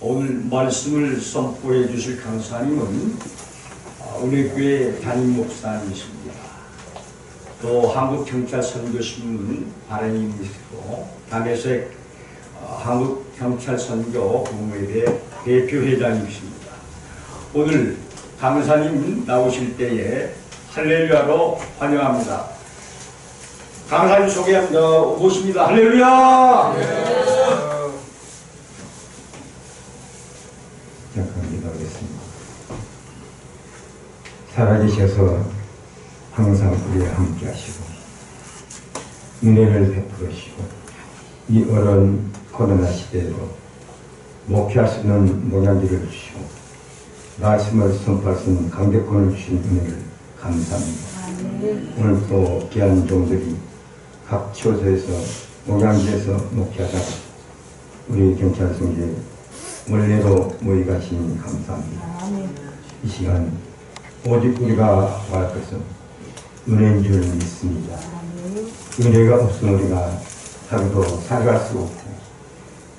오늘 말씀을 선포해 주실 강사님은 우리 교회 담임 목사님이십니다. 또 한국경찰선교신문 발행인이시고 담에색 한국경찰선교 공회대 대표회장이십니다. 오늘 강사님 나오실 때에 할렐루야로 환영합니다. 강사님 소개합니다. 오십니다. 할렐루야! 네. 잠깐 기도하겠습니다. 살아계셔서 항상 우리와 함께 하시고 은혜를 베풀으시고 이 어려운 코로나 시대에도 목회할 수 있는 노량진을 주시고 말씀을 선포할 수 있는 강대권을 주신 은혜를 감사합니다. 오늘 또 귀한 종들이 각 처소에서 노량진에서 목회하다가 우리 경찰성에 원래로 모이가시니 감사합니다. 이 시간 오직 우리가 구할 것은 은혜인 줄 믿습니다. 은혜가 없으면 우리가 하루도 살아갈 수 없고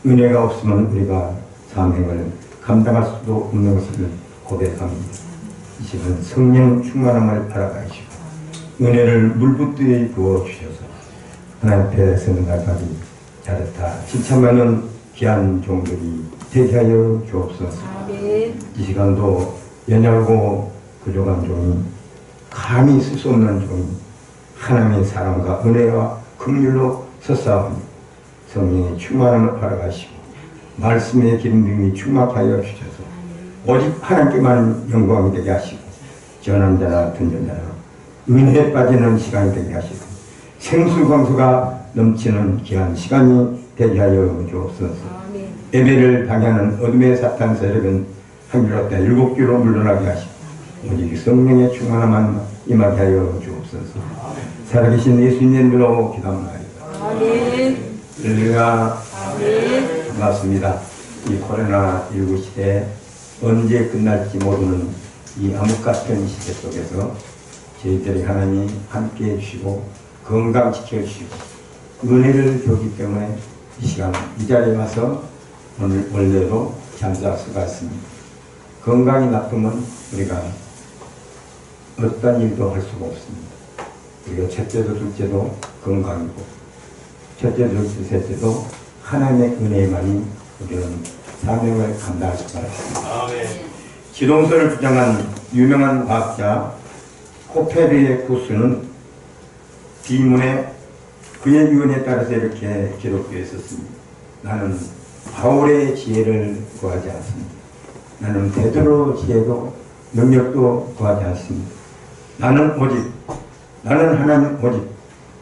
은혜가 없으면 우리가 사명을 감당할 수도 없는 것을 고백합니다. 이 시간 성령 충만함을 알아가시고 은혜를 물붓듯이 부어주셔서 하나님 앞에 서는 날까지 잘했다 칭찬하는 귀한 종들이 되게 하여 주옵소서. 이 시간도 연약하고 부족한 종이 감히 쓸 수 없는 종이 하나님의 사랑과 은혜와 긍휼로 섰사오니 성령의 충만함을 알아가시고 말씀의 기름짐이 충만하여 주셔서 오직 하나님께만 영광이 되게 하시고 전한 자나 든전 자나 은혜에 빠지는 시간이 되게 하시고 생수광수가 넘치는 귀한 시간이 되게 하여 주옵소서. 예배를 방해하는 어둠의 사탄 세력은 한결같다 일곱 귀로 물러나게 하시고 오직 성령의 충만함만 임하게 하여 주옵소서. 살아계신 예수님으로 기도합니다. 할렐루야. 반갑습니다. 이 코로나19 시대에 언제 끝날지 모르는 이 암흑 같은 시대 속에서 저희들이 하나님이 함께 해주시고 건강 지켜주시고 은혜를 주기 때문에 이 시간 이 자리에 와서 오늘 원래로 잠잘 수가 있습니다. 건강이 나쁘면 우리가 어떤 일도 할 수가 없습니다. 우리가 첫째도 둘째도 건강이고 첫째, 둘째, 셋째도 하나님의 은혜만이 우리는 사명을 감당할 수가 있습니다. 지동설을 주장한 유명한 과학자 코페르니쿠스는 비문에 그의 유언에 따라서 이렇게 기록되어 있었습니다. 나는 바울의 지혜를 구하지 않습니다. 나는 베드로 지혜도 능력도 구하지 않습니다. 나는 하나님 오직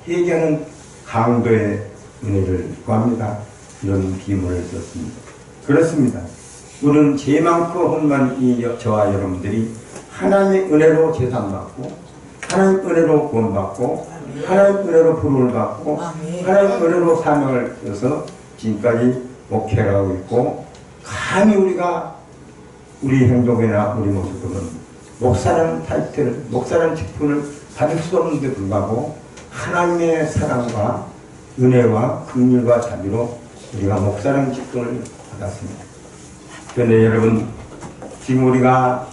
회개하는 강도의 은혜를 구합니다. 이런 비문을 썼습니다. 그렇습니다. 우리는 죄 많고 혼만 저와 여러분들이 하나님의 은혜로 제상받고 하나님의 은혜로 구원받고 하나님의 은혜로 부름을 받고 하나님의 은혜로 사명을 줘서 지금까지 목회하고 있고 감히 우리가 우리 행동이나 우리 모습으로는 목사라는 타이틀, 목사라는 직분을 받을 수 없는데 불구하고 하나님의 사랑과 은혜와 긍휼과 자비로 우리가 목사라는 직분을 받았습니다. 그런데 여러분 지금 우리가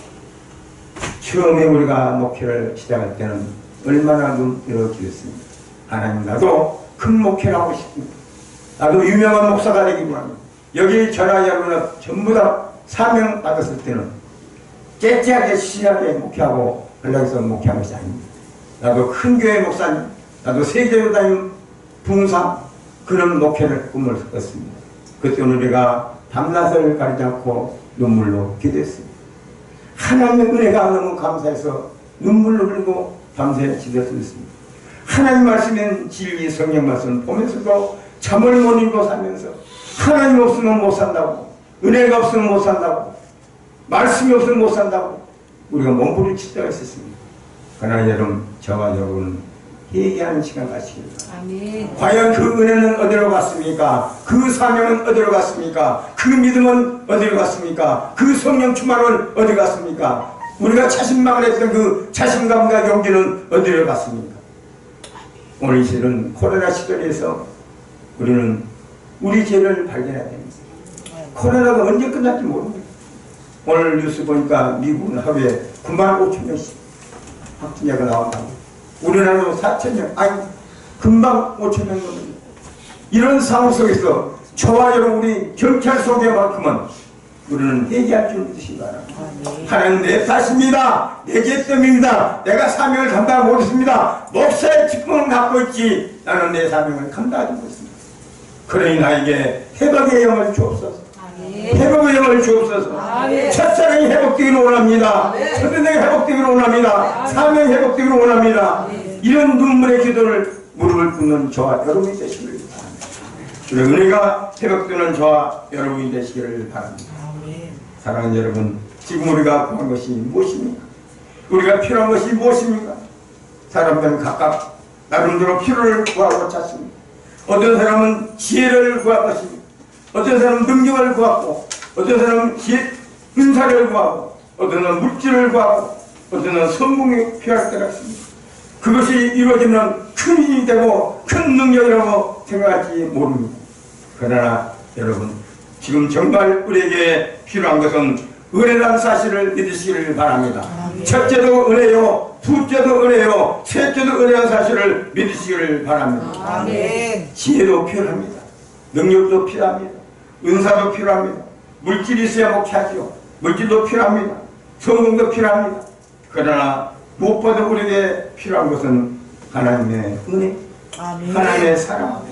처음에 우리가 목회를 시작할 때는 얼마나 눈으로 기웠습니다. 하나님 나도 큰 목회를 하고 싶습니다. 나도 유명한 목사가 되기 원합니다. 여기 전화 여러분은 전부 다 사명 받았을 때는 깨끗하게 신하게 목회하고 연락해서 목회한 것이 아닙니다. 나도 큰 교회 목사님, 나도 세계로 다니는 붕사 그런 목회를 꿈을 꿨습니다. 그때 우리가 밤낮을 가리지 않고 눈물로 기도했습니다. 하나님의 은혜가 너무 감사해서 눈물을 흘리고 밤새 지냈습니다. 하나님 말씀엔 진리 성령 말씀을 보면서도 잠을 못 이루고 살면서 하나님 없으면 못 산다고 은혜가 없으면 못 산다고 말씀이 없으면 못 산다고 우리가 몸부림칠 때가 있었습니다. 그러나 여러분 저와 여러분은 회개하는 시간 가시길 바랍니다. 과연 그 은혜는 어디로 갔습니까? 그 사명은 어디로 갔습니까? 그 믿음은 어디로 갔습니까? 그 성령 충만은 어디로 갔습니까? 우리가 자신만을 했던 그 자신감과 용기는 어디로 갔습니까? 오늘 이 시대는 코로나 시대에서 우리는 우리 죄를 발견해야 됩니다. 코로나가 언제 끝날지 모릅니다. 오늘 뉴스 보니까 미국은 하루에 9만 5천 명씩 확진자가 나온다고. 우리나라도 4천 명, 아니 금방 5천 명 넘습니다. 이런 상황 속에서 저와 여러분 우리 경찰 속에만큼은 우리는 회개할 줄 믿으시기 바랍니다. 하나님 내 탓입니다. 내 죄 때문입니다. 내가 사명을 감당 못했습니다. 목사의 직분을 갖고 있지 나는 내 사명을 감당하지 못했습니다. 그러니 나에게 회복의 영을 주옵소서. 회복의 영을 주옵소서. 첫사랑이 회복되기를 원합니다. 첫사랑이 회복되기를 원합니다. 사명이 회복되기를 원합니다. 이런 눈물의 기도를 무릎을 꿇는 저와 여러분이 되시기를 바랍니다. 주의 은혜가 회복되는 저와 여러분이 되시기를 바랍니다. 사랑하는 여러분, 지금 우리가 구한 것이 무엇입니까? 우리가 필요한 것이 무엇입니까? 사람들은 각각 나름대로 필요를 구하고 찾습니다. 어떤 사람은 지혜를 구할 것입니다. 어떤 사람은 능력을 구하고, 어떤 사람은 은사를 구하고, 어떤 사람은 물질을 구하고, 어떤 사람은 성공이 필요할 때가 있습니다. 그것이 이루어지면 큰 힘이 되고 큰 능력이라고 생각할지 모릅니다. 그러나 여러분, 지금 정말 우리에게 필요한 것은 은혜라는 사실을 믿으시기를 바랍니다. 첫째도 은혜요, 둘째도 은혜요, 셋째도 은혜라는 사실을 믿으시기를 바랍니다. 지혜도 필요합니다. 능력도 필요합니다. 은사도 필요합니다. 물질이 있어야 목회하죠. 물질도 필요합니다. 성공도 필요합니다. 그러나 무엇보다 우리에게 필요한 것은 하나님의 은혜, 하나님의 사랑,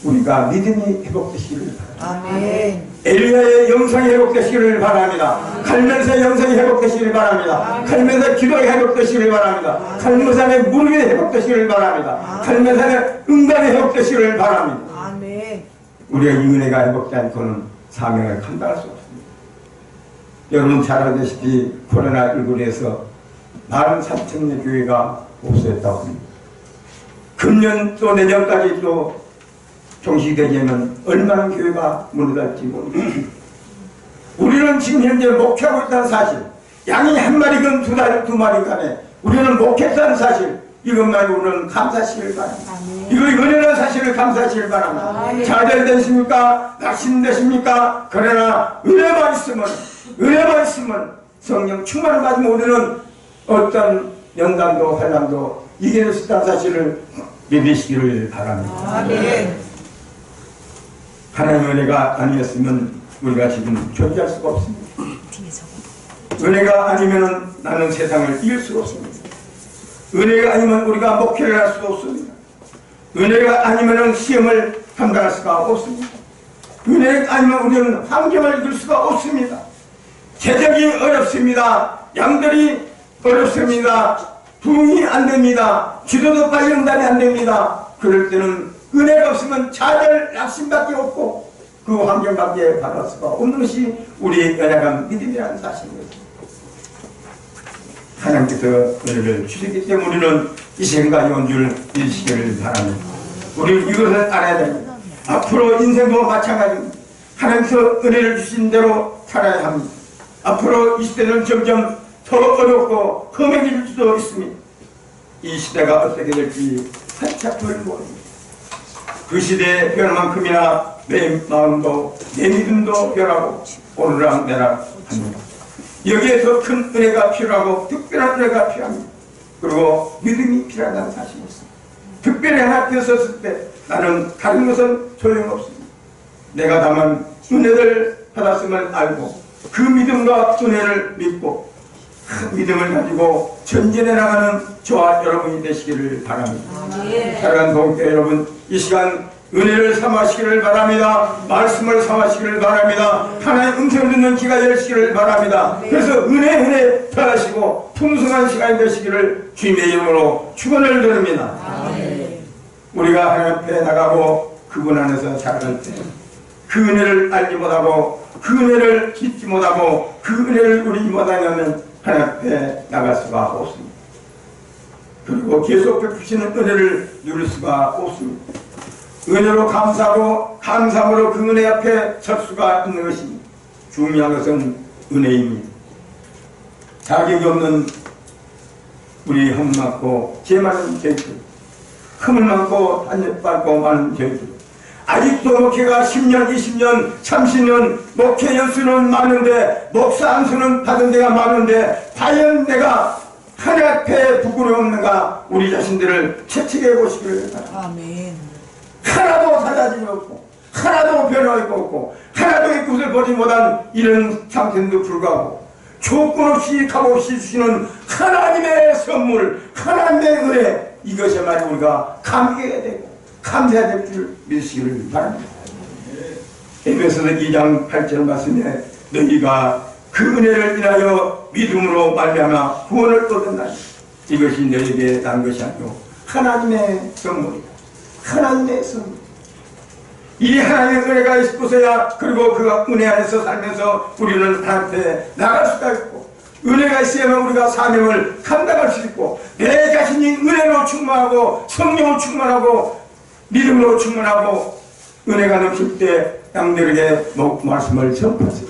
우리가 믿음이 회복되시기를 바랍니다. 엘리야의 영성이 회복되시기를 바랍니다. 갈멜산의 영성이 회복되시기를 바랍니다. 갈멜산의 기도가 회복되시기를 바랍니다. 갈멜산의 무릎이 회복되시기를 바랍니다. 갈멜산의 응답이 회복되시기를 바랍니다. 우리가 이 은혜가 회복되지 않고는 사명을 감당할 수 없습니다. 여러분 잘 아시다시피 코로나19로 해서 43,000개 교회가 없어졌다고 합니다. 금년 또 내년까지 또 종식되려면 얼마나 교회가 무너질지 모릅니다. 우리는 지금 현재 목회하고 있다는 사실, 양이 한 마리건 두 마리 간에 우리는 목회했다는 사실, 이것만 우리는 감사하시길 바랍니다. 이거 은혜라는 사실을 감사하시길 바랍니다. 잘 되십니까? 낙심되십니까? 그러나 은혜만 있으면 성령 충만을 받으면 우리는 어떤 연단도 환난도 이겨낼 수 있다는 사실을 믿으시기를 바랍니다. 하나님의 은혜가 아니었으면 우리가 지금 존재할 수가 없습니다. 은혜가 아니면 나는 세상을 이길 수가 없습니다. 은혜가 아니면 우리가 목회를 할 수가 없습니다. 은혜가 아니면 시험을 감당할 수가 없습니다. 은혜가 아니면 우리는 환경을 이길 수가 없습니다. 재정이 어렵습니다. 양들이 어렵습니다. 부흥이 안 됩니다. 기도도 빨리 응답이 안 됩니다. 그럴 때는 은혜가 없으면 좌절, 낙심밖에 없고 그 환경밖에 받을 수가 없는 것이 우리의 연약한 믿음이라는 사실입니다. 하나님께서 은혜를 주시기 때문에 우리는 이 시간까지 온 줄 믿으시기를 바랍니다. 우리는 이것을 알아야 됩니다. 앞으로 인생도 마찬가지입니다. 하나님께서 은혜를 주신 대로 살아야 합니다. 앞으로 이 시대는 점점 더 어렵고 험해질 수도 있습니다. 이 시대가 어떻게 될지 살짝 모릅니다. 그 시대에 변한 만큼이나 내 마음도 내 믿음도 변하고 오르락내락합니다. 여기에 더 큰 은혜가 필요하고 특별한 은혜가 필요합니다. 그리고 믿음이 필요하다는 사실이 있습니다. 특별히 하나 되었을 때 나는 다른 것은 소용없습니다. 내가 다만 은혜를 받았음을 알고 그 믿음과 은혜를 믿고 그 믿음을 가지고 전진해 나가는 저와 여러분이 되시기를 바랍니다. 사랑하는 동교 여러분, 이 시간 은혜를 삼으시기를 바랍니다. 말씀을 삼으시기를 바랍니다. 하나님의 음성을 듣는 귀가 열리시기를 바랍니다. 그래서 은혜 더하시고 풍성한 시간이 되시기를 주님의 이름으로 축원을 드립니다. 우리가 하나님 앞에 나가고 그분 안에서 살아갈 때 그 은혜를 알지 못하고 그 은혜를 믿지 못하고 그 은혜를 누리지 못하면 하나님 앞에 나갈 수가 없습니다. 그리고 계속 베푸시는 은혜를 누릴 수가 없습니다. 은혜로 감사하고 감사함으로 그 은혜 앞에 설 수가 있는 것입니다. 중요한 것은 은혜입니다. 자격이 없는 우리 흠 많고 죄 많은 죄들, 흠을 많고 한입 밟고 많은 죄들, 아직도 목회가 10년, 20년, 30년 목회 연수는 많은데 목사 안수는 받은 데가 많은데 과연 내가 하나님 앞에 부끄러웠는가? 우리 자신들을 채찍해 보시기를 바랍니다. 아멘. 하나도 달라짐이 없고 하나도 변화가 없고 하나도 이 것을 보지 못한 이런 상태인데도 불구하고 조건 없이 값없이 주시는 하나님의 선물, 하나님의 은혜, 이것이야말로 우리가 감개해야 되고 감사해야 될 줄 믿으시기를 바랍니다. 에베소서 2장 8절 말씀에 너희가 그 은혜를 인하여 믿음으로 말미암아 구원을 얻었나니 이것이 너희에게 난 것이 아니오 하나님의 선물이다. 하나님의 선물. 이 하나님의 은혜가 있어야 그리고 그 은혜 안에서 살면서 우리는 하나님께 나갈 수가 있고 은혜가 있어야만 우리가 사명을 감당할 수 있고 내 자신이 은혜로 충만하고 성령으로 충만하고 믿음으로 충만하고 은혜가 넘칠 때 양들에게 말씀을 전파하세요.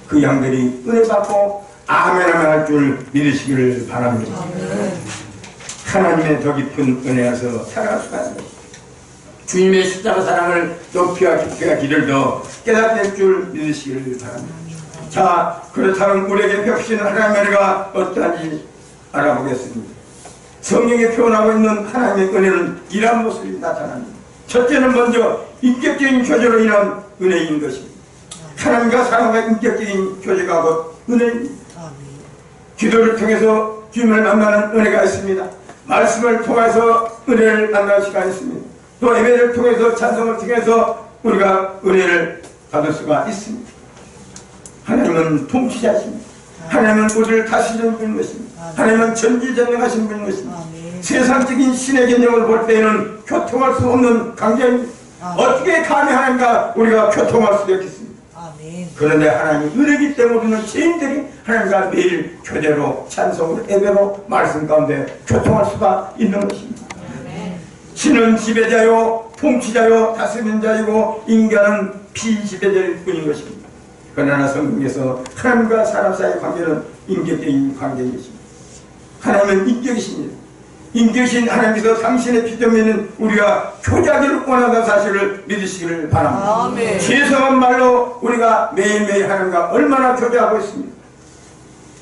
그 양들이 은혜 받고 아멘 아멘 할 줄 믿으시기를 바랍니다. 하나님의 더 깊은 은혜 안에서 살아갈 수가 있습니다. 주님의 십자가 사랑을 높이와 깊이와 길을 더 깨닫게 될 줄 믿으시기를 바랍니다. 자, 그렇다면 우리에게 펴주신 하나님의 은혜가 어떠한지 알아보겠습니다. 성경에 표현하고 있는 하나님의 은혜는 이러한 모습이 나타납니다. 첫째는 먼저 인격적인 교제로 인한 은혜인 것입니다. 하나님과 사람과 인격적인 교제가 곧 은혜입니다. 기도를 통해서 주님을 만나는 은혜가 있습니다. 말씀을 통해서 은혜를 만날 시간이 있습니다. 또 예배를 통해서 찬송을 통해서 우리가 은혜를 받을 수가 있습니다. 하나님은 통치자십니다. 하나님은 우리를 다스리는 분인 것입니다. 하나님은 전지전능하신 분인 것입니다. 세상적인 신의 개념을 볼 때에는 교통할 수 없는 강제입니다. 어떻게 감히 하나님과 우리가 교통할 수가 있겠습니까? 그런데 하나님 은혜이기 때문에 우리는 죄인들이 하나님과 매일 교제로 찬송으로 예배로 말씀 가운데 교통할 수가 있는 것입니다. 신은 지배자요 통치자요 다스리는 자이고 인간은 비지배자일 뿐인 것입니다. 그러나 성경에서 하나님과 사람 사이의 관계는 인격적인 관계인 것입니다. 하나님은 인격이십니다. 인격이신 하나님께서 당신의 피조물인 우리가 교제하기를 원한다는 사실을 믿으시기를 바랍니다. 죄송한 말로 우리가 매일매일 하나님과 얼마나 교제하고 있습니까?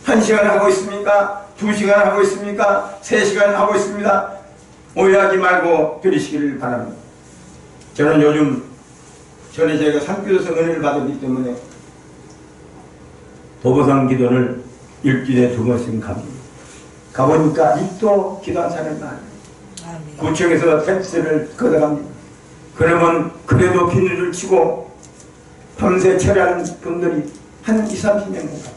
1시간 하고 있습니까? 2시간 하고 있습니까? 3시간 하고 있습니다. 오해하지 말고 들으시기를 바랍니다. 저는 요즘 전에 제가 산교도에서 은혜를 받았기 때문에 도보상 기도를 일주일에 2번씩 갑니다. 가보니까 아직도 기도한 사람이 많아요. 구청에서 택시를 걷어갑니다. 그러면 그래도 비닐을 치고 밤새 처리하는 분들이 한 20, 30명 갑니다.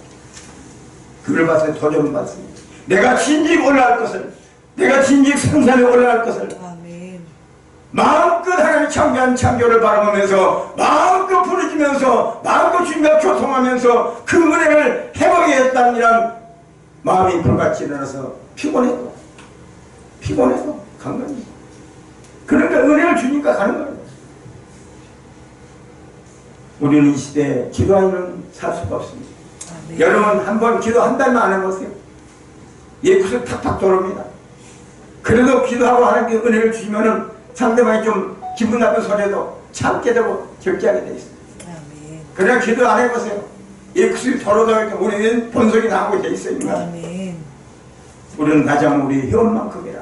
그걸 봐서 도전 받습니다. 내가 진즉 올라갈 것을, 내가 진즉 성산에 올라갈 것을 마음껏 하나님의 창조한 창조를 바라보면서 마음껏 부르짖으면서 마음껏 주님과 교통하면서 그 은혜를 회복하겠다는 이런 마음이 불같이 일어나서 피곤해도 간 겁니다. 그러니까 은혜를 주니까 가는 거예요. 우리는 이 시대에 기도하면 살 수가 없습니다. 여러분 한번 기도 한 달만 안 해보세요. 예구슬 탁탁 돌아옵니다. 그래도 기도하고 하나님께 은혜를 주시면은 상대방이 좀 기분 나쁜 소리도 참게 되고 절제하게 되어 있습니다. 그냥 기도 안 해보세요. 예구슬이 돌아오니까 우리는 본성이 나오고 되어 있습니다. 우리는 가장 우리 회원만큼이라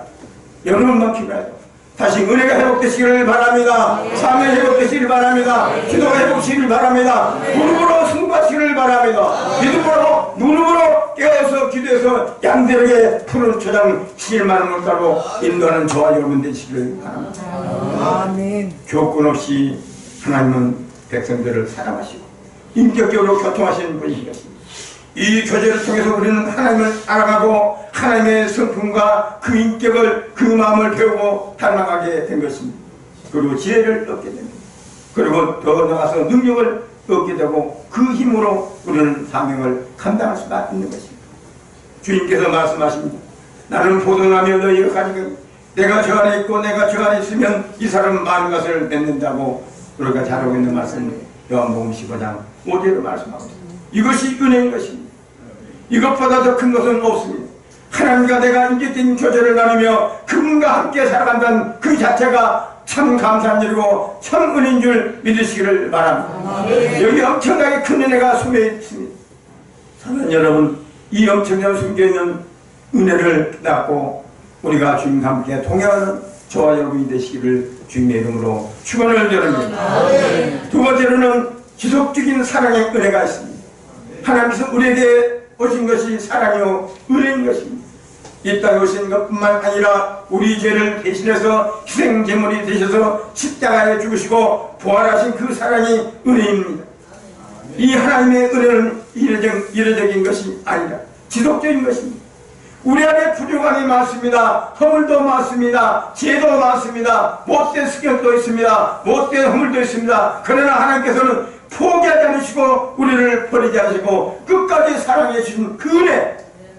여러분만큼이라도 다시 은혜가 회복되시기를 바랍니다. 사명이 회복되시기를 바랍니다. 기도가 회복되시기를 바랍니다. 무릎으로 승부하시기를 바랍니다. 믿음으로 무릎으로 깨어서 기도해서 양들에게 푸른 초장 실만한 물가로 인도하는 저와 여러분 되시기를 바랍니다. 아멘. 조건 없이 하나님은 백성들을 사랑하시고 인격적으로 교통하시는 분이신 것입니다. 이 교제를 통해서 우리는 하나님을 알아가고 하나님의 성품과 그 인격을 그 마음을 배우고 닮아가게 된 것입니다. 그리고 지혜를 얻게 됩니다. 그리고 더 나아가서 능력을 얻게 되고 그 힘으로 우리는 사명을 감당할 수가 있는 것입니다. 주님께서 말씀하십니다. 나는 포도나무 너희가 가지고 내가 저 안에 있고 내가 저 안에 있으면 이 사람은 많은 것을 맺는다고 우리가 잘하고 있는 말씀을 요한복음 15장 5절로 말씀하고 있습니다. 이것이 은혜인 것입니다. 이것보다 더 큰 것은 없습니다. 하나님과 내가 인격적인 교제를 나누며 그분과 함께 살아간다는 그 자체가 참 감사한 일이고 참 은혜인 줄 믿으시기를 바랍니다. 여기 엄청나게 큰 은혜가 숨겨 있습니다. 사랑하는 여러분, 이 엄청나게 숨겨있는 은혜를 깨닫고 우리가 주님과 함께 동행하는 저와 여러분이 되시기를 주님의 이름으로 축원을 드립니다. 두 번째로는 지속적인 사랑의 은혜가 있습니다. 하나님께서 우리에게 오신 것이 사랑이요 은혜인 것입니다. 이 땅에 오신 것뿐만 아니라 우리 죄를 대신해서 희생제물이 되셔서 십자가에 죽으시고 부활하신 그 사랑이 은혜입니다. 이 하나님의 은혜는 이례적인 것이 아니라 지속적인 것입니다. 우리 안에 부족함이 많습니다. 허물도 많습니다. 죄도 많습니다. 못된 습격도 있습니다. 못된 허물도 있습니다. 그러나 하나님께서는 포기하지 않으시고 우리를 버리지 않으시고 끝까지 사랑해 주신 그 은혜,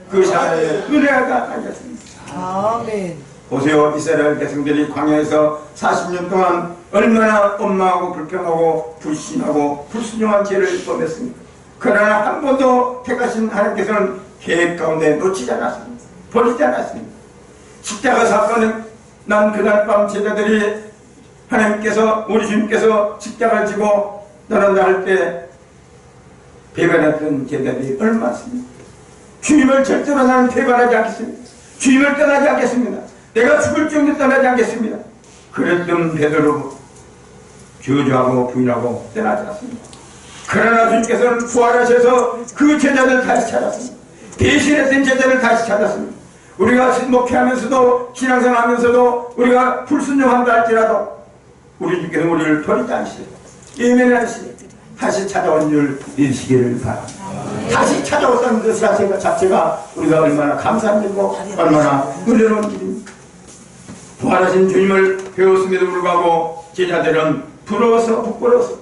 그것이 하나님의 은혜가 아니었습니다. 아멘. 보세요. 이스라엘 백성들이 광야에서 40년 동안 얼마나 엄마하고 불평하고 불신하고 불순종한 죄를 범했습니까? 그러나 한 번도 택하신 하나님께서는 계획 가운데 놓치지 않았습니다. 버리지 않았습니다. 십자가 사건은 난 그날 밤 제자들이 하나님께서 우리 주님께서 십자가를 지고 떠난다 할 때 배반했던 제자들이 얼마 많습니다. 주님을 절대로 나는 배반하지 않겠습니다. 주님을 떠나지 않겠습니다. 내가 죽을 정도 떠나지 않겠습니다. 그랬던 베드로 저주하고 부인하고 떠나지 않습니다. 그러나 주님께서는 부활하셔서 그 제자들을 다시 찾았습니다. 배신했던 제자를 다시 찾았습니다. 우리가 목회하면서도 신앙생활하면서도 우리가 불순종한다 할지라도 우리 주님께서 우리를 버리지 않으시고 예면하시고 다시 찾아온 줄 믿으시기를 바랍니다. 다시 찾아왔다는 것 자체가 우리가 얼마나 감사한 일이고 얼마나 은혜로운 일입니다. 부활하신 주님을 배웠음에도 불구하고 제자들은 부러워서 부끄러워서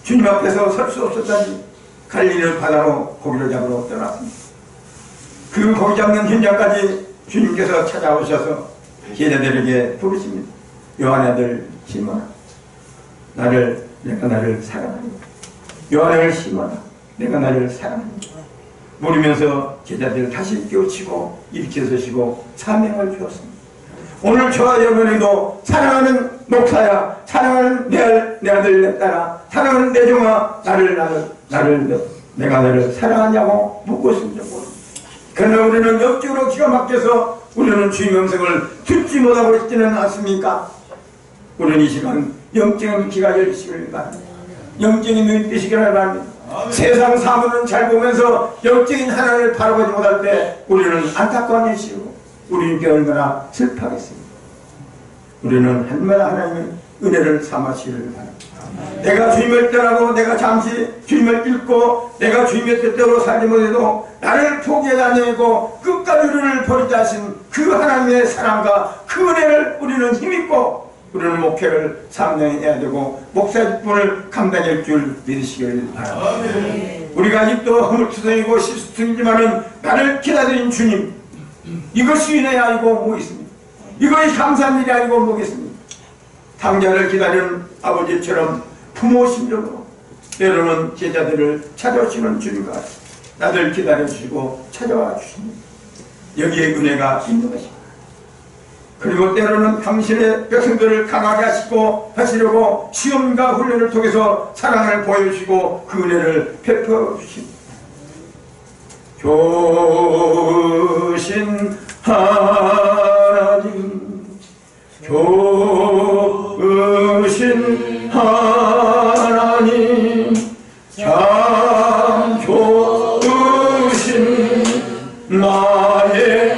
주님 앞에서 설 수 없었다니 갈릴리 바다로 고기를 잡으러 떠났습니다. 그 고기 잡는 현장까지 주님께서 찾아오셔서 제자들에게 부르십니다. 요한의 아들 시몬아, 내가 나를 사랑하니 요한을 시몬아, 내가 나를 사랑하니 물으면서 제자들을 다시 깨우치고 일으켜서시고 사명을 주었습니다. 오늘 저와 여러분에게도 사랑하는 목사야, 사랑하는 내 아들 내 딸아, 사랑하는 내 종아, 내가 너를 사랑하냐고 묻고 있습니다. 그러나 우리는 영적으로 기가 막혀서 우리는 주님의 음성을 듣지 못하고 있지는 않습니까? 우리는 이 시간 영적인 귀가 열리시기를 바랍니다. 영적인 눈이 뜨시기를 바랍니다. 세상 사물은 잘 보면서 영적인 하나님을 바라보지 못할 때 우리는 안타까운 일이시고 우리는 얼마나 슬퍼하겠습니다. 우리는 얼마나 하나님의 은혜를 삼으시기를 바랍니다. 내가 주님을 떠나고 내가 잠시 주님을 잃고 내가 주님의 뜻대로 살지 못해도 나를 포기하지 않고 끝까지 우리를 버리지 않으신 그 하나님의 사랑과 그 은혜를 우리는 힘입고 우리는 목회를 감당해야 되고 목사의 직분을 감당할 줄 믿으시기를 바랍니다. 우리가 아직도 허물투성이고 실수투성이지만은 나를 기다린 주님, 이것이 은혜 아니고 뭐겠습니까? 이것이 감사한 일이 아니고 뭐겠습니까? 당자를 기다리는 아버지처럼 부모 심정으로 때로는 제자들을 찾아오시는 주님과 나를 기다려주시고 찾아와 주십니다. 여기에 은혜가 있는 것입니다. 그리고 때로는 당신의 백성들을 강하게 하시려고 시험과 훈련을 통해서 사랑을 보여주시고 그 은혜를 베풀어 주십니다. 좋으신 하나님, 좋으신 하나님, 참 좋으신 나의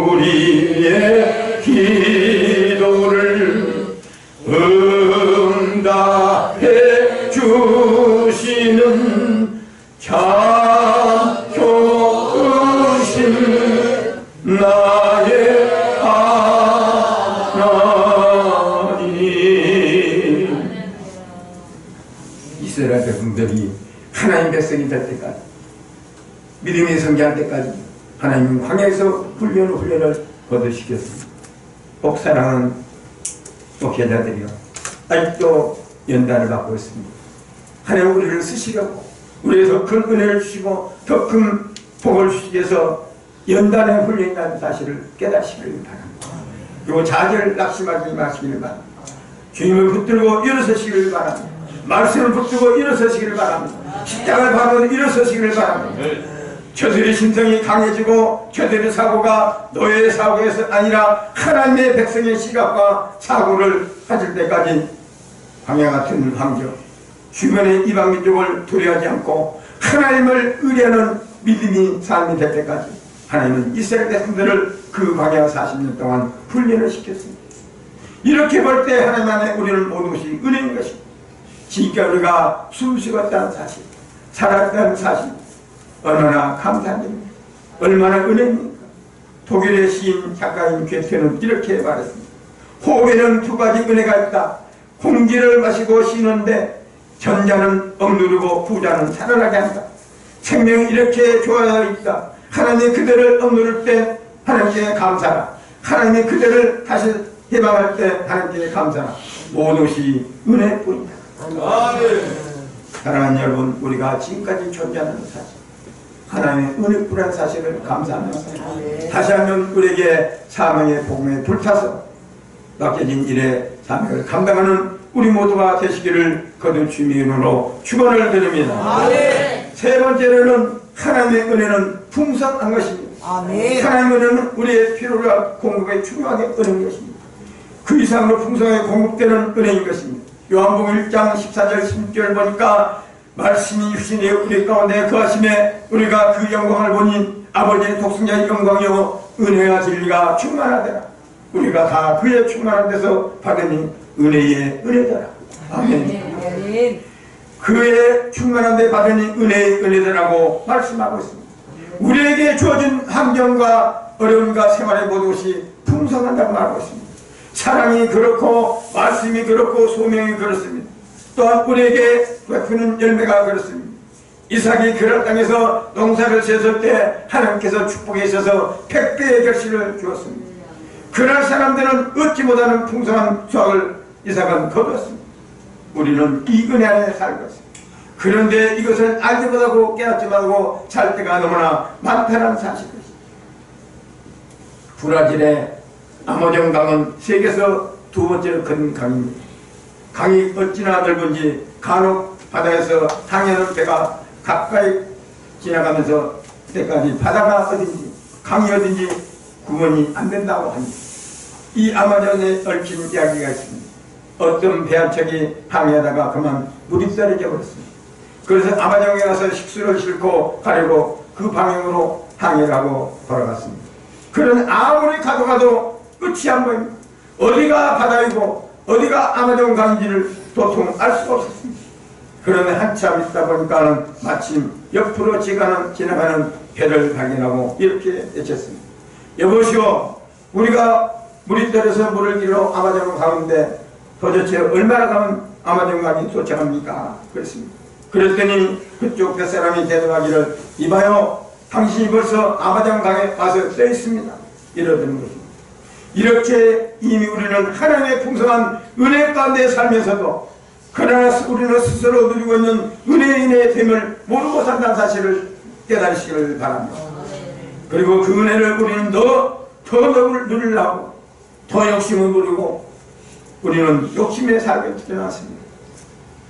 우리의 기도를 응답해 주시는 참 좋으신 나의 하나님. 이스라엘 백성들이 하나님 백성이 될 때까지, 믿음이 성장할 때까지 하나님은 광야에서 훈련을 거두시켰습니다. 복사랑은 목회자들이요 아직도 연단을 받고 있습니다. 하나님 우리를 쓰시려고 우리에게 더 큰 은혜를 주시고 더 큰 복을 주시기 위해서 연단의 훈련이라는 사실을 깨닫시기를 바랍니다. 그리고 자질 낙심하지 마시기를 바랍니다. 주님을 붙들고 일어서시기를 바랍니다. 말씀을 붙들고 일어서시기를 바랍니다. 십자가를 바로 일어서시기를 바랍니다. 저들의 심성이 강해지고 저들의 사고가 노예의 사고에서 아니라 하나님의 백성의 시각과 사고를 가질 때까지 광야 같은 환경, 주변의 이방민족을 두려워하지 않고 하나님을 의뢰하는 믿음이 삶이 될 때까지 하나님은 이스라엘 백성들을 그 광야 40년 동안 훈련을 시켰습니다. 이렇게 볼 때 하나님 안에 우리는 모든 것이 은혜인 것입니다. 진짜 우리가 숨 쉬었다는 사실, 살았다는 사실, 얼마나 감사한 일입니까? 얼마나 은혜입니까? 독일의 시인 작가인 괴테는 이렇게 말했습니다. 호흡에는 두 가지 은혜가 있다. 공기를 마시고 쉬는데 전자는 억누르고 부자는 살아나게 한다. 생명이 이렇게 좋아져 있다. 하나님이 그대를 억누를 때 하나님께 감사라. 하나님이 그대를 다시 해방할 때 하나님께 감사라. 모든 것이 은혜뿐이다. 사랑하는 여러분, 우리가 지금까지 존재하는 사실, 하나님의 은혜뿐이라는 사실을 감사하면서 다시 한번 우리에게 사명의 복음에 불타서 맡겨진 일의 사명을 감당하는 우리 모두가 되시기를 거듭 주님의 이름으로 축원을 드립니다. 세 번째로는 하나님의 은혜는 풍성한 것입니다. 하나님의 은혜는 우리의 필요를 공급에 중요하게 은혜인 것입니다. 그 이상으로 풍성하게 공급되는 은혜인 것입니다. 요한복음 1장 14절 16절 보니까 말씀이 육신에 우리 가운데 거하심에 우리가 그 영광을 보니 아버지의 독생자의 영광이요 은혜와 진리가 충만하더라. 우리가 다 그의 충만한 데서 받으니 은혜의 은혜더라. 아멘. 그의 충만한 데 받으니 은혜의 은혜더라고 말씀하고 있습니다. 우리에게 주어진 환경과 어려움과 생활의 모든 것이 풍성한다고 말하고 있습니다. 사랑이 그렇고 말씀이 그렇고 소명이 그렇습니다. 또한 우리에게 베푸는 열매가 그렇습니다. 이삭이 그랄 땅에서 농사를 지었을 때 하나님께서 축복해 주셔서 100배의 결실을 주었습니다. 그날 사람들은 얻지 못하는 풍성한 수확을 이삭은 거두었습니다. 우리는 이 은혜 안에 살고 있습니다. 그런데 이것을 알지 못하고 깨닫지 못하고 살 때가 너무나 많다는 사실입니다. 브라질의 아마존 강은 세계에서 두 번째로 큰 강입니다. 강이 어찌나 넓은지 간혹 바다에서 항해하는 배가 가까이 지나가면서 때까지 바다가 어딘지 강이 어딘지 구분이 안 된다고 합니다. 이 아마존에 얽힌 이야기가 있습니다. 어떤 배 한 척이 항해하다가 그만 물이 떨어져 버렸습니다. 그래서 아마존에 가서 식수를 싣고 가려고 그 방향으로 항해를 하고 돌아갔습니다. 그는 아무리 가도 끝이 안 보입니다. 어디가 바다이고 어디가 아마존 강인지를 도통 알 수가 없었습니다. 그러면 한참 있다 보니까는 마침 옆으로 지나가는 배를 발견하고 이렇게 외쳤습니다. 여보시오, 우리가 물이 떨어서 물을 길러 아마존 가는데 도대체 얼마나 가면 아마존 강이 도착합니까? 그랬습니다. 그랬더니 그쪽 뱃사람이 대답하기를, 이봐요, 당신이 벌써 아마존 강에 와서 떠 있습니다. 이러던 것입니다. 이렇게 이미 우리는 하나님의 풍성한 은혜 가운데 살면서도 그러나 우리는 스스로 누리고 있는 은혜인의 됨을 모르고 산다는 사실을 깨달으시기를 바랍니다. 그리고 그 은혜를 우리는 더 누리려고 더 욕심을 부리고 우리는 욕심의 삶에 뛰어났습니다.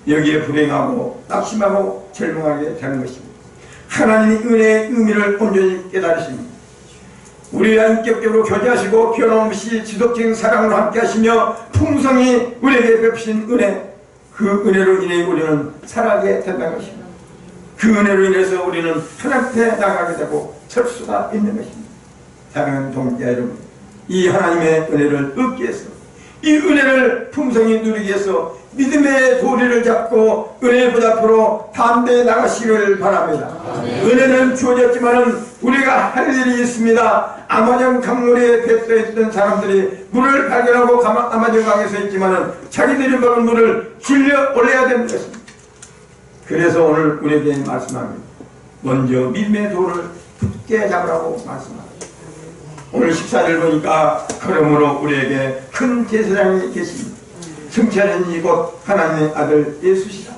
여기에 불행하고 낙심하고 절망하게 되는 것입니다. 하나님이 은혜의 의미를 온전히 깨달으십니다. 우리와 인격적으로 교제하시고 변함없이 지속적인 사랑으로 함께 하시며 풍성히 우리에게 베푸신 은혜, 그 은혜로 인해 우리는 살아가게 된다는 것입니다. 그 은혜로 인해서 우리는 하나님께 나가게 되고 설 수가 있는 것입니다. 사랑하는 동자 여러분, 이 하나님의 은혜를 얻기 위해서, 이 은혜를 풍성히 누리기 위해서 믿음의 도리를 잡고 은혜 보답으로 담대히 나가시기를 바랍니다. 은혜는 주어졌지만은 우리가 할 일이 있습니다. 아마존 강물에 뱉어 있던 사람들이 물을 발견하고 아마존 강에 서 있지만은 자기들이 먹은 물을 길려 올려야 되는 것입니다. 그래서 오늘 우리에게 말씀합니다. 먼저 믿음의 도를 굳게 잡으라고 말씀합니다. 오늘 14절 보니까 그러므로 우리에게 큰 제사장이 계십니다. 승천은 이곳 하나님의 아들 예수시다.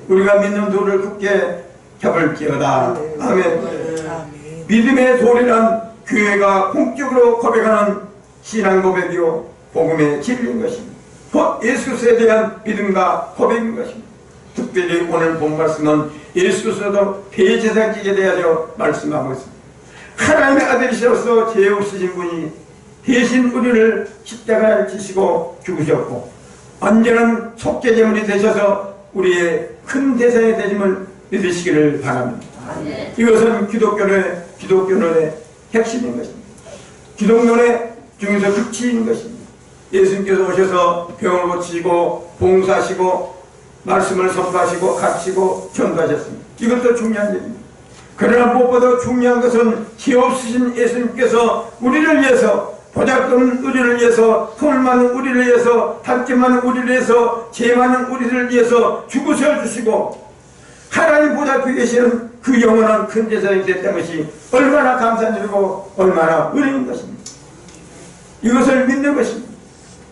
우리가 믿는 도를 굳게 잡을지어다. 아멘. 믿음의 돌이란 교회가 공적으로 고백하는 신앙 고백이요 복음의 진리인 것입니다. 곧 예수 그리스도에 대한 믿음과 고백인 것입니다. 특별히 오늘 본 말씀은 예수 그리스도도 대제사장직에 대하여 말씀하고 있습니다. 하나님의 아들이시로서 죄 없으신 분이 대신 우리를 십자가에 지시고 죽으셨고 언제는 속죄제물이 되셔서 우리의 큰 대상이 되심을 믿으시기를 바랍니다. 이것은 기독교론의 핵심인 것입니다. 기독론의 중에서 극치인 것입니다. 예수님께서 오셔서 병을 고치시고 봉사하시고 말씀을 선포하시고 가르치고 전도하셨습니다. 이것도 중요한 일입니다. 그러나 무엇보다 중요한 것은 기 없으신 예수님께서 우리를 위해서 보잘것없는 우리를 위해서 돈 많은 우리를 위해서 단지 많은 우리를 위해서 죄 많은 우리를 위해서 죽으셔 주시고 하나님 보좌 앞에 계시는 그 영원한 큰 제사장이 됐다는 것이 얼마나 감사한 일이고 얼마나 은혜인 것입니다. 이것을 믿는 것입니다.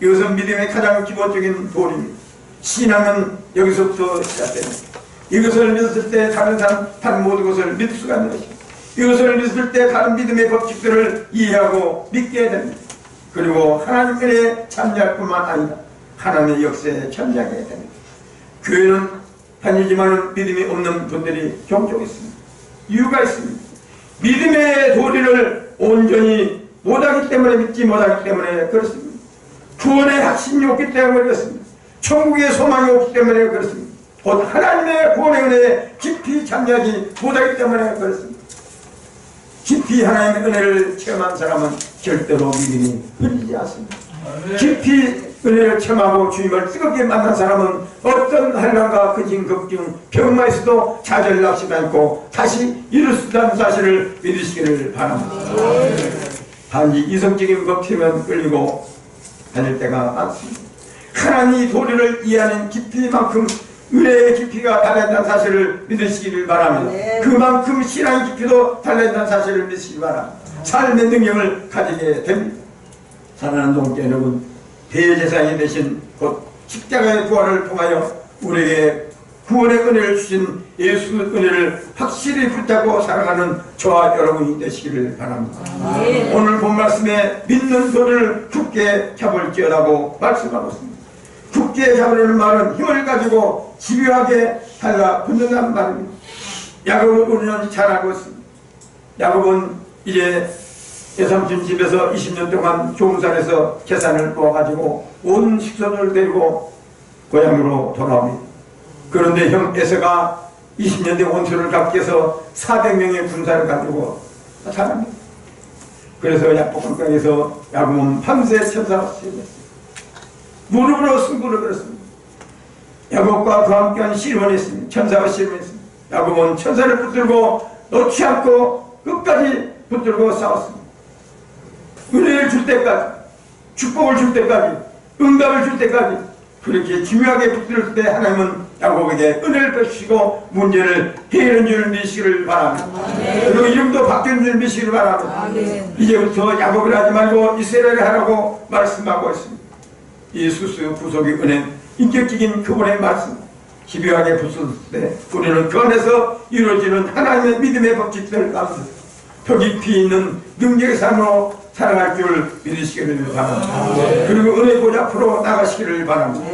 이것은 믿음의 가장 기본적인 도리입니다. 신앙은 여기서부터 시작됩니다. 이것을 믿었을 때 다른 사람, 다른 모든 것을 믿을 수가 있는 것입니다. 이것을 믿을 때 다른 믿음의 법칙들을 이해하고 믿게 됩니다. 그리고 하나님 은혜에 참여할 뿐만 아니라 하나님의 역사에 참여하게 됩니다. 교회는 다니지만 믿음이 없는 분들이 종종 있습니다. 이유가 있습니다. 믿음의 도리를 온전히 못하기 때문에 믿지 못하기 때문에 그렇습니다. 구원의 확신이 없기 때문에 그렇습니다. 천국의 소망이 없기 때문에 그렇습니다. 곧 하나님의 구원의 은혜에 깊이 참여하지 못하기 때문에 그렇습니다. 깊이 하나님의 은혜를 체험한 사람은 절대로 믿음이 흐리지 않습니다. 깊이 은혜를 체험하고 주님을 뜨겁게 만난 사람은 어떤 환난과 근심, 걱정, 병만 있어도 좌절하지 않고 다시 이룰 수 있다는 사실을 믿으시기를 바랍니다. 단지 이성적인 법칙만 끌리고 다닐 때가 많습니다. 하나님이 도리를 이해하는 깊이만큼 은혜의 깊이가 달라진다는 사실을 믿으시기를 바랍니다. 그만큼 신앙의 깊이도 달라진다는 사실을 믿으시기 바랍니다. 삶의 능력을 가지게 됩니다. 사랑하는 동지 여러분, 대제사장이 되신 곧 십자가의 부활을 통하여 우리에게 구원의 은혜를 주신 예수 은혜를 확실히 붙잡고 살아가는 저와 여러분이 되시기를 바랍니다. 오늘 본 말씀에 믿는 도를 굳게 잡을지어다고 말씀하고 있습니다. 굳게 잡으려는 말은 힘을 가지고 집요하게 달라붙는다는 말입니다. 야곱을 우리는 잘 알고 있습니다. 야곱은 이제 예삼촌 집에서 20년 동안 종살에서 재산을 모아가지고 온 식선을 데리고 고향으로 돌아옵니다. 그런데 형 에서가 20년 된 원수를 갚게 해서 400명의 군사를 가지고 살았습니다. 그래서 야복강에서 야곱은 밤새 천사가 쓰였습니다. 무릎으로 승부를 걸었습니다. 야곱과 그와 함께한 씨름을 했습니다. 천사와 씨름을 했습니다. 야곱은 천사를 붙들고 놓지 않고 끝까지 붙들고 싸웠습니다. 은혜를 줄 때까지, 축복을 줄 때까지, 응답을 줄 때까지 그렇게 중요하게 붙들 때 하나님은 야곱에게 은혜를 베푸시고 문제를 해결한 줄 믿으시기를 바랍니다. 그리고 이름도 바뀐 줄 믿으시기를 바랍니다. 이제부터 야곱을 하지 말고 이스라엘을 하라고 말씀하고 있습니다. 예수스 구속의 은혜, 인격적인 그분의 말씀 집요하게 붙었을 때 우리는 그 안에서 이루어지는 하나님의 믿음의 법칙들 가운데 더 깊이 있는 능력의 삶으로 살아갈 줄 믿으시기를 바랍니다. 그리고 은혜 보좌 앞으로 나가시기를 바랍니다.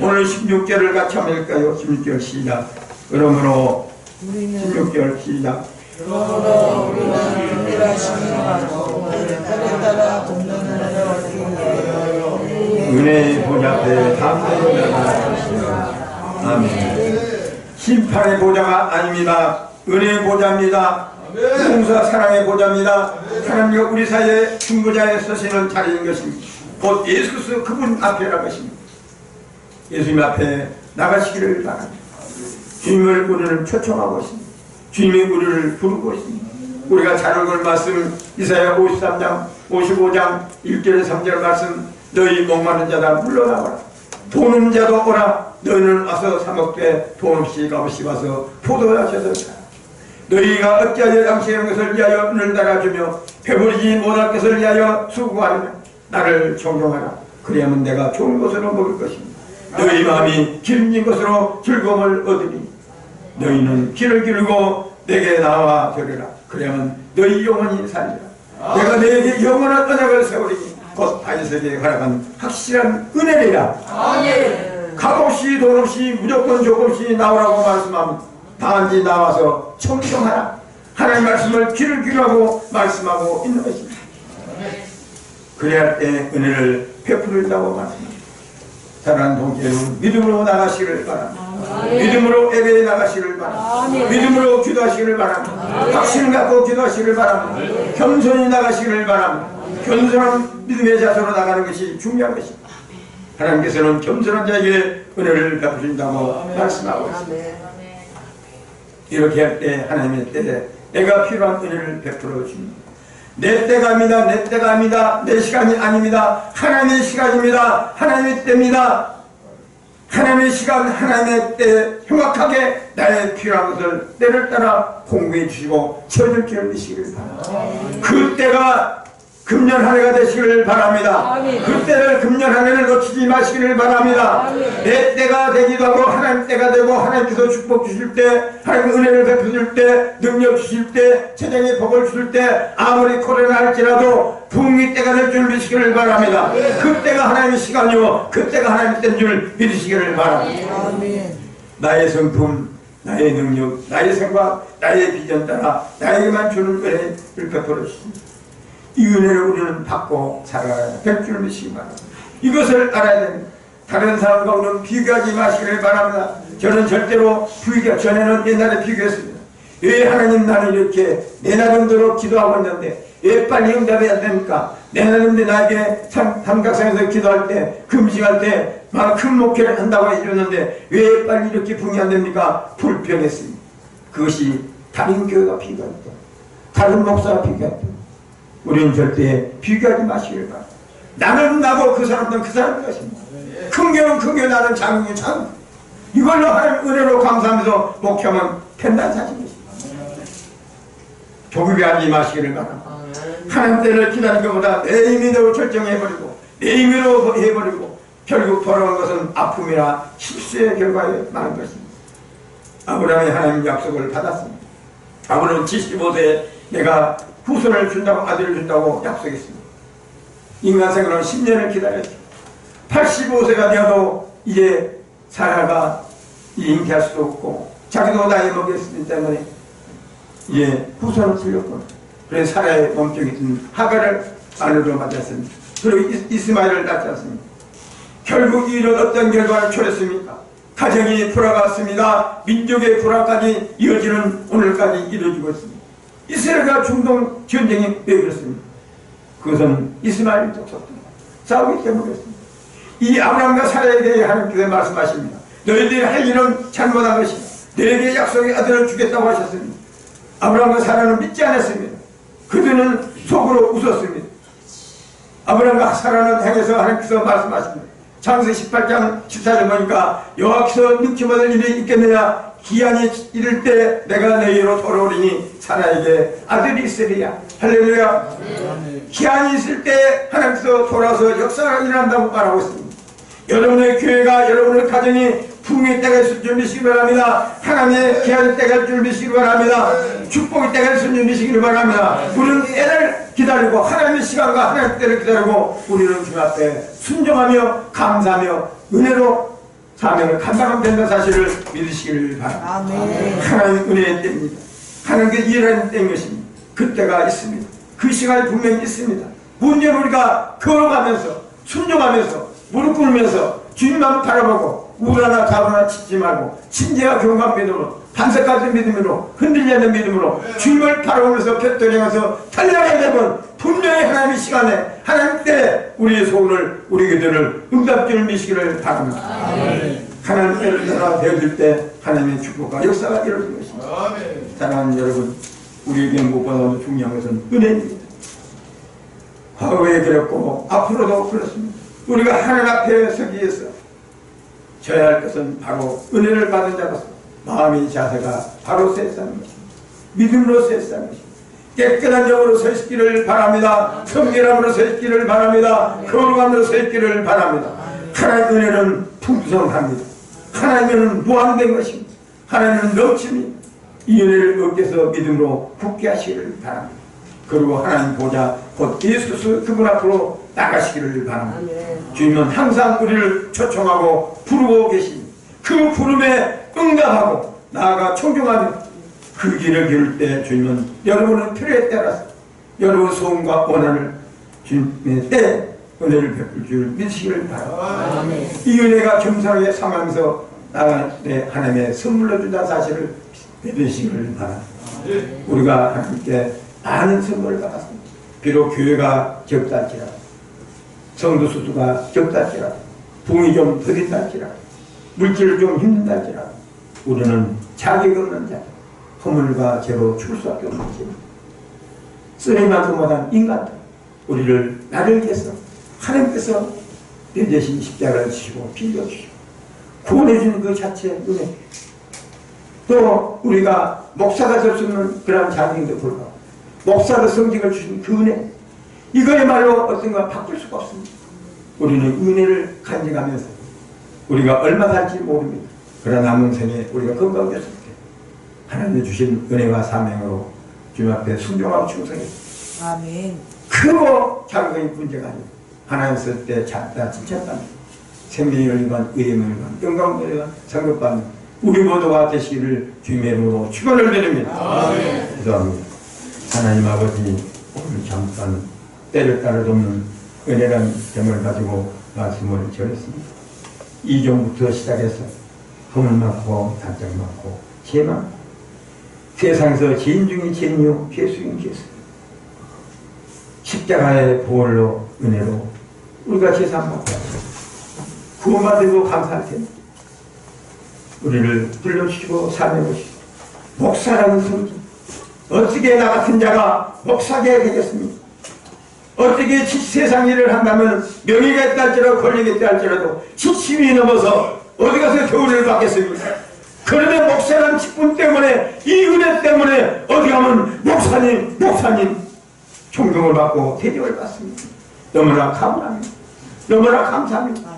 오늘 16절을 같이 한번 읽을까요? 16절 시작. 그러므로 16절 시작. 그러므로 우리는 은혜하시는 말씀을 따라 돕는 은혜를 얻기 위하여 은혜의 보좌 앞에 담대히 나가시라. 아멘. 심판의 보좌가 아닙니다. 은혜의 보좌입니다. 용서 사랑의 보좌입니다. 하나님과 우리 사이에 중보자에 서시는 자리인 것입니다. 곧 예수 그리스도 그분 앞에라는 것입니다. 예수님 앞에 나가시기를 바랍니다. 주님을 우리를 초청하고 있습니다. 주님이 우리를 부르고 있습니다. 우리가 잘 읽은 말씀 이사야 53장 55장 1절에 3절 말씀 너희 목마른 자다 물러나와라. 돈 없는 자도 오라. 너희는 와서 사 먹되 돈 없이 값없이 와서 포도야 젖어라. 너희가 어찌하여 양식하는 것을 위하여 눈을 달아주며 배부르지 못할 것을 위하여 수고하느냐. 나를 존경하라. 그래야만 내가 좋은 것으로 먹을 것입니다. 너희 마음이 기름진 것으로 즐거움을 얻으니 너희는 길을 기르고 내게 나와 되리라. 그래야만 너희 영혼이 살리라. 내가 너에게 영원한 언약을 세우리니 곧 다윗에게 허락한 확실한 은혜리라. 값 없이 돈 없이 무조건 조금씩 나오라고 말씀하면 단지 나와서 청청하라. 하나님 말씀을 귀를 기울이고 말씀하고 있는 것입니다. 그래야 할 때 은혜를 베풀린다고 말씀합니다. 사랑하는 동지 여러분, 믿음으로 나가시기를 바랍니다. 믿음으로 예배에 나가시기를 바랍니다. 믿음으로 기도하시기를 바랍니다. 확신을 갖고 기도하시기를 바랍니다. 겸손히 나가시기를 바랍니다. 겸손한 믿음의 자세로 나가는 것이 중요한 것입니다. 하나님께서는 겸손한 자에게 은혜를 베푸신다고 말씀하고 있습니다. 이렇게 할 때 하나님의 때에 내가 필요한 은혜를 베풀어 줍니다. 내 때가 아닙니다. 내 때가 아닙니다. 내 시간이 아닙니다. 하나님의 시간입니다. 하나님의 때입니다. 하나님의 시간, 하나님의 때에 정확하게 나의 필요한 것을 때를 따라 공부해 주시고 채워줄 길을 내시기를 바랍니다. 그 때가 금년 한 해가 되시기를 바랍니다. 그 때를 금년 한 해를 놓치지 마시기를 바랍니다. 내 때가 되기도 하고 하나님 때가 되고 하나님께서 축복 주실 때, 하나님 은혜를 베푸실 때, 능력 주실 때, 재정의 복을 주실 때, 아무리 코로나 할지라도 부흥의 때가 될 줄 믿으시기를 바랍니다. 그 때가 하나님의 시간이요 그 때가 하나님의 때인 줄 믿으시기를 바랍니다. 나의 성품, 나의 능력, 나의 생각, 나의 비전 따라 나에게만 주는 은혜를 베풀어 주십니다. 이 은혜를 우리는 받고 살아가야 될 줄 믿으시기 바랍니다. 이것을 알아야 됩니다. 다른 사람과 우리는 비교하지 마시기를 바랍니다. 저는 절대로 전에는 옛날에 비교했습니다. 왜 하나님 나는 이렇게 내 나름대로 기도하고 있는데 왜 빨리 응답이 안 됩니까? 내 나름대로 나에게 삼각성에서 기도할 때 금식할 때 막 큰 목회를 한다고 해주는데 왜 빨리 이렇게 부응이 안 됩니까? 불평했습니다. 그것이 다른 교회가 비교했다. 다른 목사가 비교했다. 우리는 절대 비교하지 마시길 바랍니다. 나는 나고 그 사람들은 그 사람인 것입니다. 큰 교회는 큰 교회, 나는 장로는 장로. 이걸로 하나님 은혜로 감사하면서 목회하면 된다는 사실입니다. 조급해하지 마시기를 바랍니다. 하나님 때를 기다리는 것보다 내 힘으로 결정해버리고 내 힘으로 해버리고 결국 돌아온 것은 아픔이나 실수의 결과에 많은 것입니다. 아브라함이 하나님 약속을 받았습니다. 아브라함은 75세에 내가 후손을 준다고, 아들을 준다고 약속했습니다. 인간 생활은 10년을 기다렸죠. 85세가 되어도 이제 사라가 잉태할 수도 없고 자기도 나이 먹였기 때문에 이제 후손을 틀렸고 그래서 사라의 몸속에 있던 하갈을 아내로 맞았습니다. 그리고 이스마엘을 낳지 않습니다. 결국 이런 어떤 결과를 초래했습니까? 가정이 불화갔습니다. 민족의 불화까지 이어지는 오늘까지 이루어지고 있습니다. 이스라엘과 중동 전쟁이 왜 그렇습니까? 그것은 이스마엘 족속들 싸우기 때문이었습니다. 이 아브라함과 사라에 대해 하나님께서 말씀하십니다. 너희들이 할 일은 잘못한 것이다. 너에게 약속의 아들을 주겠다고 하셨습니다. 아브라함과 사라는 믿지 않았습니다. 그들은 속으로 웃었습니다. 아브라함과 사라는 향해서 하나님께서 말씀하십니다. 창세기 18장 14절 보니까 여호와께서 능치 못할 일이 있겠느냐, 기한이 이를 때 내가 너희로 돌아오리니 사라에게 아들이 있으리야. 할렐루야. 기한이 있을 때 하나님께서 돌아와서 역사가 일어난다고 말하고 있습니다. 여러분의 교회가, 여러분의 가정이 부흥의 때가 있을 줄 믿으시기 바랍니다. 하나님의 기한의 때가 있을 줄 믿으시기 바랍니다. 축복의 때가 있을 줄 믿으시기 바랍니다. 우리는 때를 기다리고 하나님의 시간과 하나님의 때를 기다리고 우리는 주 앞에 순종하며 감사하며 은혜로 사명을 감당하면 된다는 사실을 믿으시기를 바랍니다. 아멘. 하나님 은혜의 때입니다. 하나님께 일하는 때인 것입니다. 그 때가 있습니다. 그 시간이 분명히 있습니다. 문제는 우리가 걸어가면서 순종하면서 무릎 꿇으면서 주님만 바라보고 우라나 가로나 치지 말고 진지와 경감 믿음으로 반석 같은 믿음으로 흔들리지 않는 믿음으로 주님을 바라보면서 곁들여가서 달려가게 되면 분명히 하나님의 시간에 하나님 때 우리의 소원을 우리 기도를 응답줄 미시기를 바랍니다. 하나님 때를 따라 되어질 때 하나님의 축복과 역사가 이루어질 것입니다. 사랑하는 여러분, 우리에게 무엇보다 중요한 것은 은혜입니다. 과거에 그랬고 앞으로도 그렇습니다. 우리가 하나님 앞에 서기 위해서 져야 할 것은 바로 은혜를 받은 자로서 마음의 자세가 바로 서 있다는 것입니다. 믿음으로 서 있다는 것입니다. 깨끗한 영으로 서 있기를 바랍니다. 성결함으로 서 있기를 바랍니다. 거룩함으로 서 있기를 바랍니다. 하나님의 은혜는 풍성합니다. 하나님의 은혜는 무한된 것입니다. 하나님은 넘칩니다. 이 은혜를 얻기 위해서 믿음으로 굳게 하시기를 바랍니다. 그리고 하나님 보좌 곧 예수 그분 앞으로 나가시기를 바랍니다. 아멘. 주님은 항상 우리를 초청하고 부르고 계신 그 부름에 응답하고 나아가 존경하며 그 길을 기를 때 주님은 여러분의 필요에 따라서 여러분의 소원과 원한을 주님의 때 은혜를 베풀 줄 믿으시기를 바랍니다. 아멘. 이 은혜가 겸손하게 삼하면서 나의 하나님의 선물로 준다는 사실을 믿으시기를 바랍니다. 우리가 하나님께 많은 선물을 받았습니다. 비록 교회가 적다할지라도 성도 수수가 적다할지라도 부흥이 좀 더딘다할지라도 물질을 좀 힘든다할지라도 우리는 자격 없는 자, 허물과 죄로 죽을 수밖에 없는 죄, 쓰레기만큼 못한 인간들, 우리를 나를 위해서 하나님께서 내 대신 십자가를 지시고 빌려주시고 구원해주는 그 자체의 은혜, 또 우리가 목사가 될 수 있는 그런 자격인데 불구하고 목사로 성직을 주신 그 은혜, 이거야말로 어떤가 바꿀 수가 없습니다. 우리는 은혜를 간직하면서 우리가 얼마 살지 모릅니다. 그러나 남은 생에 우리가 건강해졌을 때 하나님이 주신 은혜와 사명으로 주님 앞에 순종하고 충성해서 아멘. 크고 작은 문제가 아니고 하나님 쓸 때 작다 칭찬받는 생명의 열리관, 의의 열리관, 영광의 열리관, 성급받는 우리 모두가 되시기를 주님의 이름으로 축원을 드립니다. 기도합니다. 하나님 아버지, 오늘 잠깐 때를 따라 돕는 은혜란 점을 가지고 말씀을 전했습니다. 2종부터 시작해서 허물 많고 단짝 많고 죄 많고 세상에서 죄인 중에 죄인이요 죄수인 죄수, 십자가의 보혈로 은혜로 우리가 제사함받고 구원받고 감사할 텐데 우리를 불러주시고 사명하시고 목사라는 성진, 어떻게 나 같은 자가 목사게 되겠습니까? 어떻게 세상 일을 한다면 명예가 있다 할지라도 권력이 있다 할지라도 70이 넘어서 어디 가서 교훈을 받겠습니까? 그런데 목사라는 직분 때문에 이 은혜 때문에 어디 가면 목사님 존경을 받고 대접을 받습니다. 너무나 감사합니다. 너무나 감사합니다.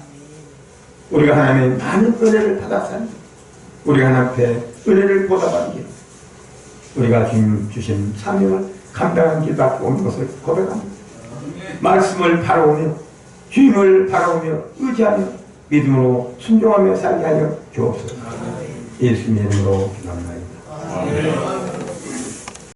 우리가 하나님의 많은 은혜를 받았사니 우리가 하나님 앞에 은혜를 보답하는 길, 우리가 주님 주신 사명을 감당하는 길 받고 온 것을 고백합니다. 말씀을 바라오며 주님을 바라오며 의지하며 믿음으로 순종하며 살게 하여 주옵소서. 예수님의 이름으로 기도합니다.